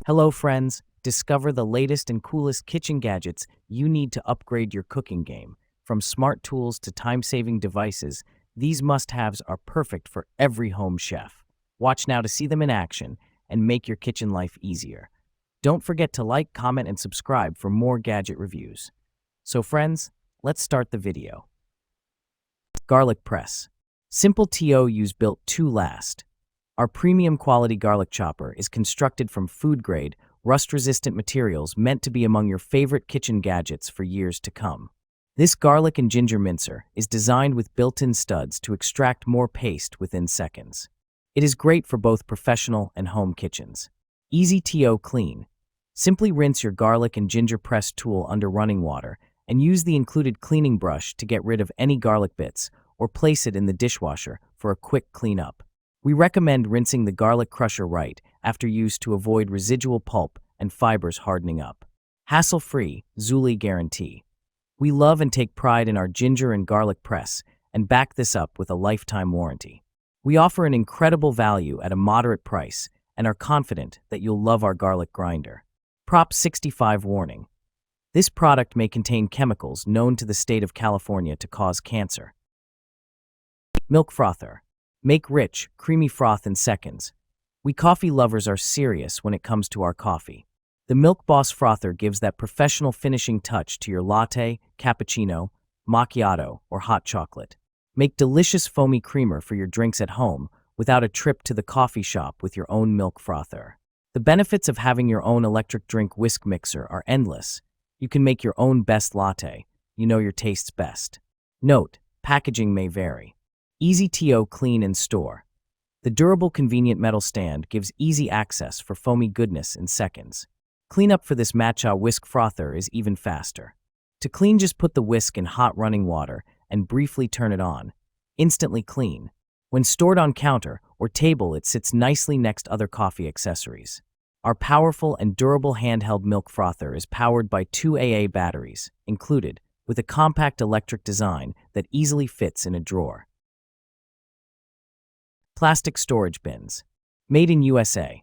Hello, friends. Discover the latest and coolest kitchen gadgets you need to upgrade your cooking game. From smart tools to time-saving devices, these must-haves are perfect for every home chef. Watch now to see them in action and make your kitchen life easier. Don't forget to like, comment, and subscribe for more gadget reviews. So friends, let's start the video. Garlic press. Simple TOUs built to last. Our premium quality garlic chopper is constructed from food-grade, rust-resistant materials meant to be among your favorite kitchen gadgets for years to come. This garlic and ginger mincer is designed with built-in studs to extract more paste within seconds. It is great for both professional and home kitchens. Easy TO clean. Simply rinse your garlic and ginger press tool under running water and use the included cleaning brush to get rid of any garlic bits or place it in the dishwasher for a quick cleanup. We recommend rinsing the garlic crusher right after use to avoid residual pulp and fibers hardening up. Hassle-free, Zuli guarantee. We love and take pride in our ginger and garlic press and back this up with a lifetime warranty. We offer an incredible value at a moderate price and are confident that you'll love our garlic grinder. Prop 65 warning. This product may contain chemicals known to the state of California to cause cancer. Milk frother. Make rich, creamy froth in seconds. We coffee lovers are serious when it comes to our coffee. The Milk Boss frother gives that professional finishing touch to your latte, cappuccino, macchiato, or hot chocolate. Make delicious foamy creamer for your drinks at home without a trip to the coffee shop with your own milk frother. The benefits of having your own electric drink whisk mixer are endless. You can make your own best latte. You know your tastes best. Note, packaging may vary. Easy TO clean and store. The durable, convenient metal stand gives easy access for foamy goodness in seconds. Cleanup for this matcha whisk frother is even faster. To clean, just put the whisk in hot running water and briefly turn it on. Instantly clean. When stored on counter or table, it sits nicely next to other coffee accessories. Our powerful and durable handheld milk frother is powered by 2 AA batteries, included, with a compact electric design that easily fits in a drawer. Plastic storage bins. Made in USA.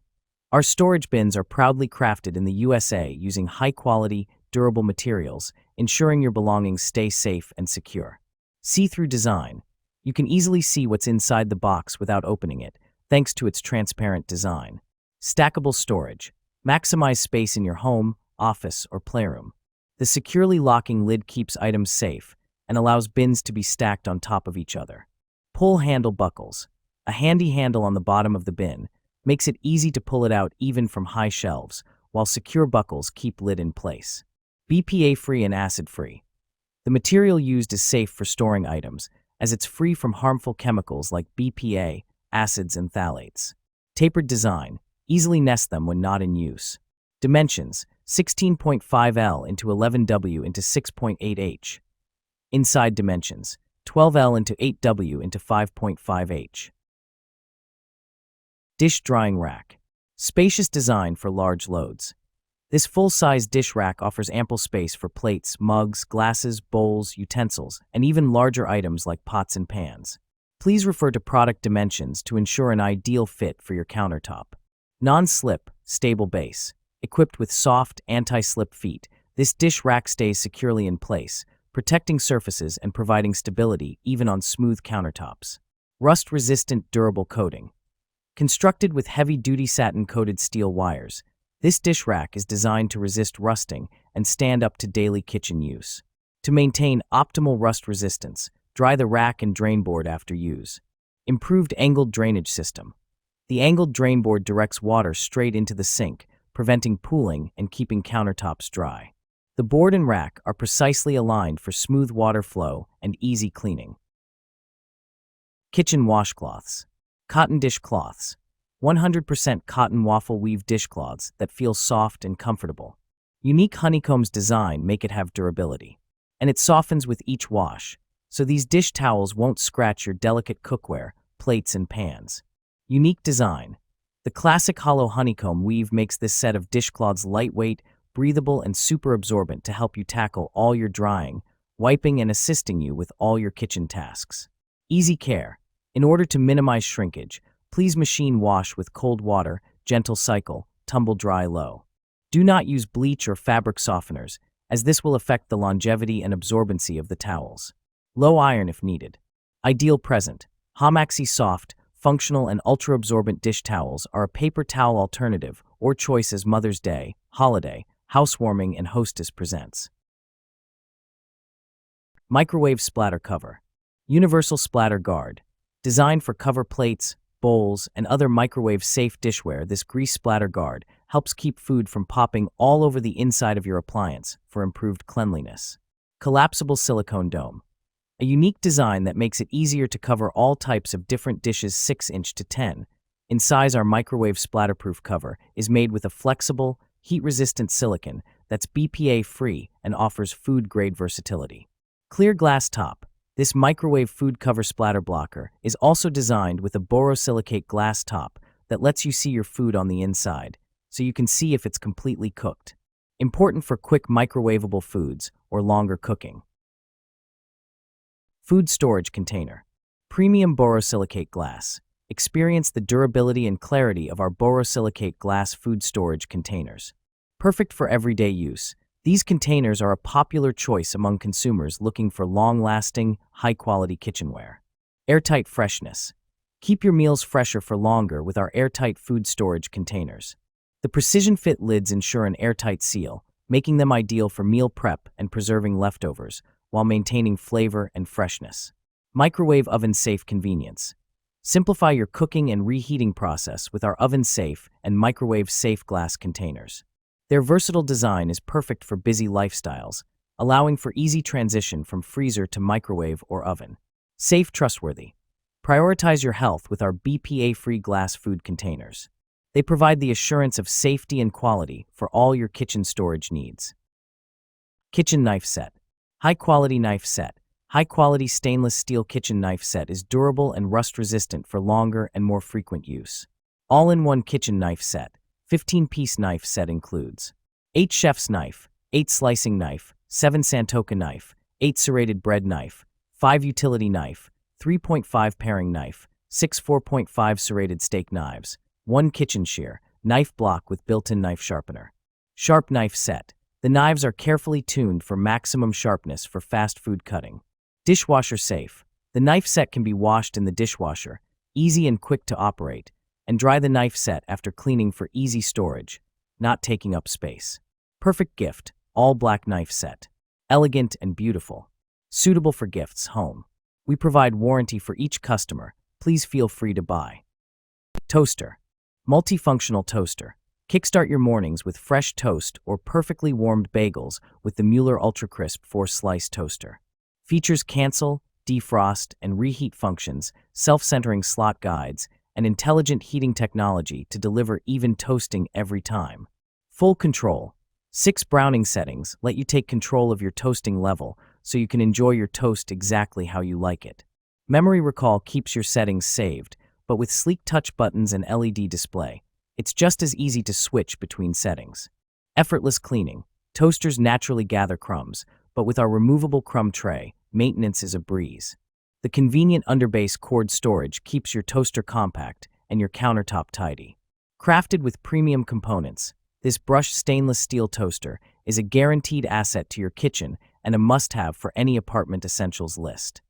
Our storage bins are proudly crafted in the USA using high-quality, durable materials, ensuring your belongings stay safe and secure. See-through design. You can easily see what's inside the box without opening it, thanks to its transparent design. Stackable storage. Maximize space in your home, office, or playroom. The securely locking lid keeps items safe and allows bins to be stacked on top of each other. Pull handle buckles. A handy handle on the bottom of the bin makes it easy to pull it out even from high shelves, while secure buckles keep lid in place. BPA-free and acid-free. The material used is safe for storing items, as it's free from harmful chemicals like BPA, acids, and phthalates. Tapered design. Easily nest them when not in use. Dimensions: 16.5L into 11W into 6.8H. Inside dimensions: 12L into 8W into 5.5H. Dish drying rack. Spacious design for large loads. This full-size dish rack offers ample space for plates, mugs, glasses, bowls, utensils, and even larger items like pots and pans. Please refer to product dimensions to ensure an ideal fit for your countertop. Non-slip, stable base. Equipped with soft, anti-slip feet, this dish rack stays securely in place, protecting surfaces and providing stability even on smooth countertops. Rust-resistant, durable coating. Constructed with heavy-duty satin-coated steel wires, this dish rack is designed to resist rusting and stand up to daily kitchen use. To maintain optimal rust resistance, dry the rack and drain board after use. Improved angled drainage system. The angled drain board directs water straight into the sink, preventing pooling and keeping countertops dry. The board and rack are precisely aligned for smooth water flow and easy cleaning. Kitchen washcloths. Cotton dish cloths. 100% cotton waffle weave dishcloths that feel soft and comfortable. Unique honeycombs design make it have durability. And it softens with each wash, so these dish towels won't scratch your delicate cookware, plates, and pans. Unique design. The classic hollow honeycomb weave makes this set of dishcloths lightweight, breathable, and super absorbent to help you tackle all your drying, wiping, and assisting you with all your kitchen tasks. Easy care. In order to minimize shrinkage, please machine wash with cold water, gentle cycle, tumble dry low. Do not use bleach or fabric softeners, as this will affect the longevity and absorbency of the towels. Low iron if needed. Ideal present. Hamaxi soft, functional and ultra-absorbent dish towels are a paper towel alternative or choice as Mother's Day, holiday, housewarming, and hostess presents. Microwave splatter cover. Universal splatter guard. Designed for cover plates, bowls, and other microwave-safe dishware, this grease splatter guard helps keep food from popping all over the inside of your appliance for improved cleanliness. Collapsible silicone dome. A unique design that makes it easier to cover all types of different dishes 6-inch to 10 in size. Our microwave splatterproof cover is made with a flexible, heat-resistant silicone that's BPA-free and offers food-grade versatility. Clear glass top. This microwave food cover splatter blocker is also designed with a borosilicate glass top that lets you see your food on the inside, so you can see if it's completely cooked. Important for quick microwavable foods or longer cooking. Food storage container. Premium borosilicate glass. Experience the durability and clarity of our borosilicate glass food storage containers. Perfect for everyday use, these containers are a popular choice among consumers looking for long-lasting, high-quality kitchenware. Airtight freshness. Keep your meals fresher for longer with our airtight food storage containers. The precision-fit lids ensure an airtight seal, making them ideal for meal prep and preserving leftovers, while maintaining flavor and freshness. Microwave oven-safe convenience. Simplify your cooking and reheating process with our oven-safe and microwave-safe glass containers. Their versatile design is perfect for busy lifestyles, allowing for easy transition from freezer to microwave or oven. Safe, trustworthy. Prioritize your health with our BPA-free glass food containers. They provide the assurance of safety and quality for all your kitchen storage needs. Kitchen knife set. High-quality knife set. High-quality stainless steel kitchen knife set is durable and rust-resistant for longer and more frequent use. All-in-one kitchen knife set. 15-piece knife set includes 8 chef's knife, 8 slicing knife, 7 Santoka knife, 8 serrated bread knife, 5 utility knife, 3.5 paring knife, 6 4.5 serrated steak knives, 1 kitchen shear, knife block with built-in knife sharpener. Sharp knife set. The knives are carefully tuned for maximum sharpness for fast food cutting. Dishwasher safe. The knife set can be washed in the dishwasher, easy and quick to operate, and dry the knife set after cleaning for easy storage, not taking up space. Perfect gift, all black knife set. Elegant and beautiful. Suitable for gifts, home. We provide warranty for each customer. Please feel free to buy. Toaster. Multifunctional toaster. Kickstart your mornings with fresh toast or perfectly warmed bagels with the Mueller Ultra Crisp 4-slice toaster. Features cancel, defrost, and reheat functions, self-centering slot guides, and intelligent heating technology to deliver even toasting every time. Full control. 6 browning settings let you take control of your toasting level so you can enjoy your toast exactly how you like it. Memory recall keeps your settings saved, but with sleek touch buttons and LED display, it's just as easy to switch between settings. Effortless cleaning. Toasters naturally gather crumbs, but with our removable crumb tray, maintenance is a breeze. The convenient underbase cord storage keeps your toaster compact and your countertop tidy. Crafted with premium components, this brushed stainless steel toaster is a guaranteed asset to your kitchen and a must-have for any apartment essentials list.